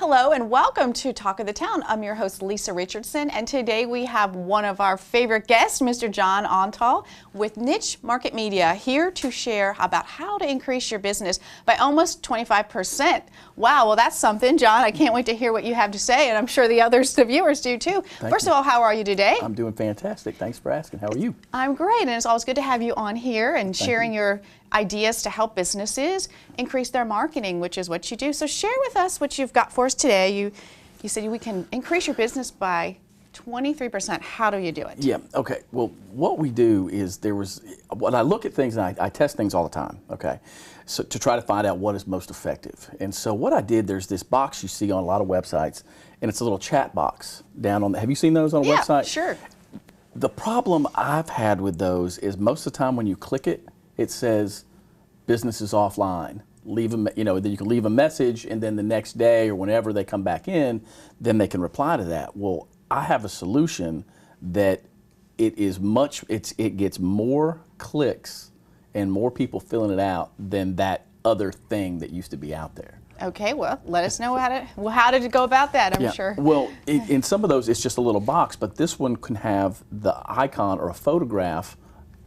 Hello and welcome to Talk of the Town. I'm your host Lisa Richardson, and today we have one of our favorite guests, Mr. John Ontal with Niche Market Media, here to share about how to increase your business by almost 25%. Wow, well that's something, John. I can't wait to hear what you have to say, and I'm sure the viewers do too. First of all, how are you today? I'm doing fantastic. Thanks for asking. How are you? I'm great, and it's always good to have you on here and sharing your ideas to help businesses increase their marketing, which is what you do. So share with us what you've got for us today. You said we can increase your business by 23%. How do you do it? Yeah, okay. Well, what we do is when I look at things, and I test things all the time, okay, so to try to find out what is most effective. And so what I did, there's this box you see on a lot of websites, and it's a little chat box down on have you seen those on a website? Yeah, sure. The problem I've had with those is most of the time when you click it, it says business is offline. Leave them, then you can leave a message, and then the next day or whenever they come back in, then they can reply to that. Well, I have a solution that it gets more clicks and more people filling it out than that other thing that used to be out there. Okay, well, let us know how did it go about that, I'm sure. Well, in some of those, it's just a little box, but this one can have the icon or a photograph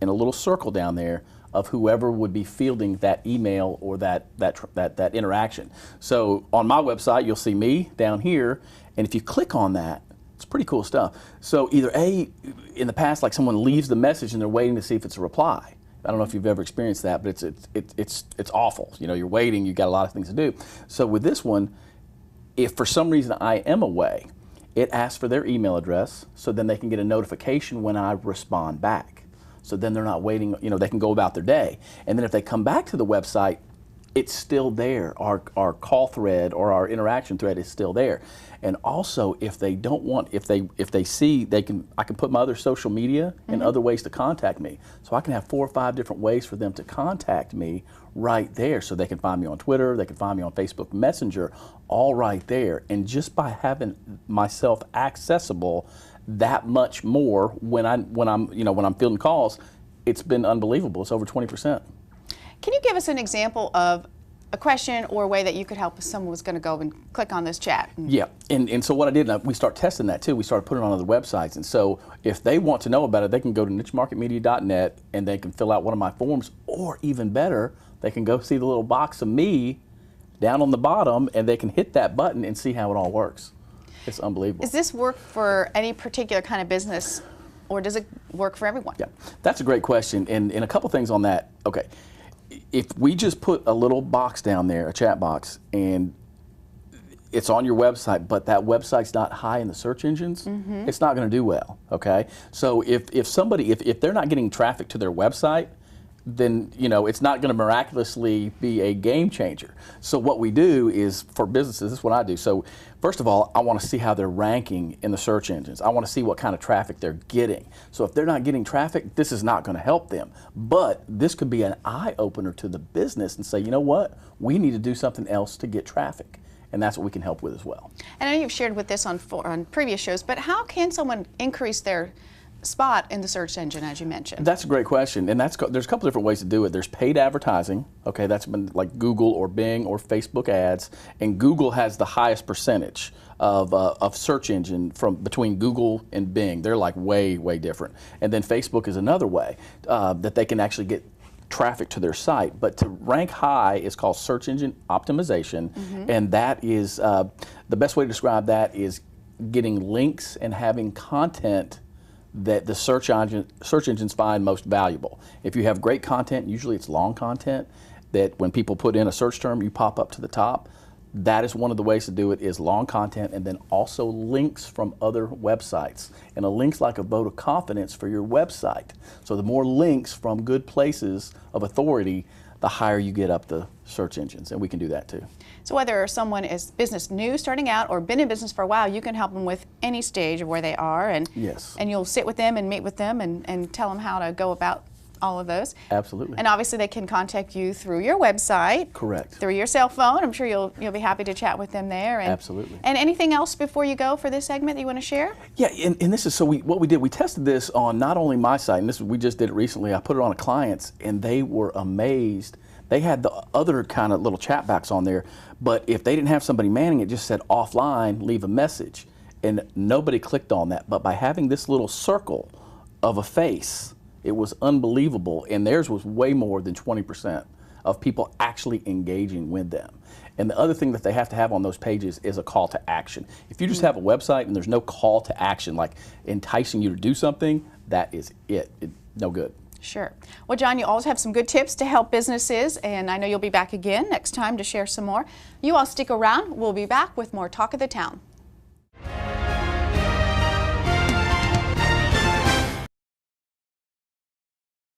in a little circle down there of whoever would be fielding that email or that interaction. So on my website, you'll see me down here, and if you click on that, it's pretty cool stuff. So either in the past, like someone leaves the message and they're waiting to see if it's a reply. I don't know if you've ever experienced that, but it's awful. You're waiting, you've got a lot of things to do. So with this one, if for some reason I am away, it asks for their email address, so then they can get a notification when I respond back. So then they're not waiting, they can go about their day. And then if they come back to the website, it's still there. Our call thread or our interaction thread is still there. And also, if they don't want, if they see, I can put my other social media and other ways to contact me. So I can have 4 or 5 different ways for them to contact me right there. So they can find me on Twitter, they can find me on Facebook Messenger, all right there. And just by having myself accessible that much more when I'm fielding calls, it's been unbelievable. It's over 20%. Can you give us an example of a question or a way that you could help if someone was going to go and click on this chat? Yeah, and so what I did, we start testing that too. We started putting it on other websites, and so if they want to know about it, they can go to nichemarketmedia.net and they can fill out one of my forms, or even better, they can go see the little box of me down on the bottom, and they can hit that button and see how it all works. It's unbelievable. Does this work for any particular kind of business, or does it work for everyone? Yeah, that's a great question, and a couple things on that. Okay. If we just put a little box down there, a chat box, and it's on your website, but that website's not high in the search engines, it's not going to do well, okay? So if they're not getting traffic to their website, then it's not going to miraculously be a game changer. So what we do is, for businesses, this is what I do. So first of all, I want to see how they're ranking in the search engines. I want to see what kind of traffic they're getting. So if they're not getting traffic, this is not going to help them. But this could be an eye-opener to the business and say, you know what, we need to do something else to get traffic. And that's what we can help with as well. And I know you've shared with this on previous shows, but how can someone increase their spot in the search engine, as you mentioned? That's a great question, and there's a couple different ways to do it. There's paid advertising, okay, that's been like Google or Bing or Facebook ads, and Google has the highest percentage of search engine between Google and Bing. They're like way different. And then Facebook is another way that they can actually get traffic to their site. But to rank high is called search engine optimization, and that is the best way to describe that is getting links and having content that the search engines find most valuable. If you have great content, usually it's long content, that when people put in a search term, you pop up to the top. That is one of the ways to do it, is long content, and then also links from other websites. And a link's like a vote of confidence for your website. So the more links from good places of authority, the higher you get up the search engines, and we can do that too. So whether someone is business new, starting out, or been in business for a while, you can help them with any stage of where they are, and yes, and you'll sit with them and meet with them and tell them how to go about all of those. Absolutely. And obviously they can contact you through your website. Correct. Through your cell phone. I'm sure you'll be happy to chat with them there. And, absolutely. And anything else before you go for this segment that you want to share? Yeah, and this is, so what we did, we tested this on not only my site, and we just did it recently, I put it on a client's, and they were amazed They had the other kind of little chat box on there, but if they didn't have somebody manning it, just said offline, leave a message. And nobody clicked on that. But by having this little circle of a face, it was unbelievable. And theirs was way more than 20% of people actually engaging with them. And the other thing that they have to have on those pages is a call to action. If you just have a website and there's no call to action, like enticing you to do something, that is it. No good. Sure. Well, John, you always have some good tips to help businesses, and I know you'll be back again next time to share some more. You all stick around. We'll be back with more Talk of the Town.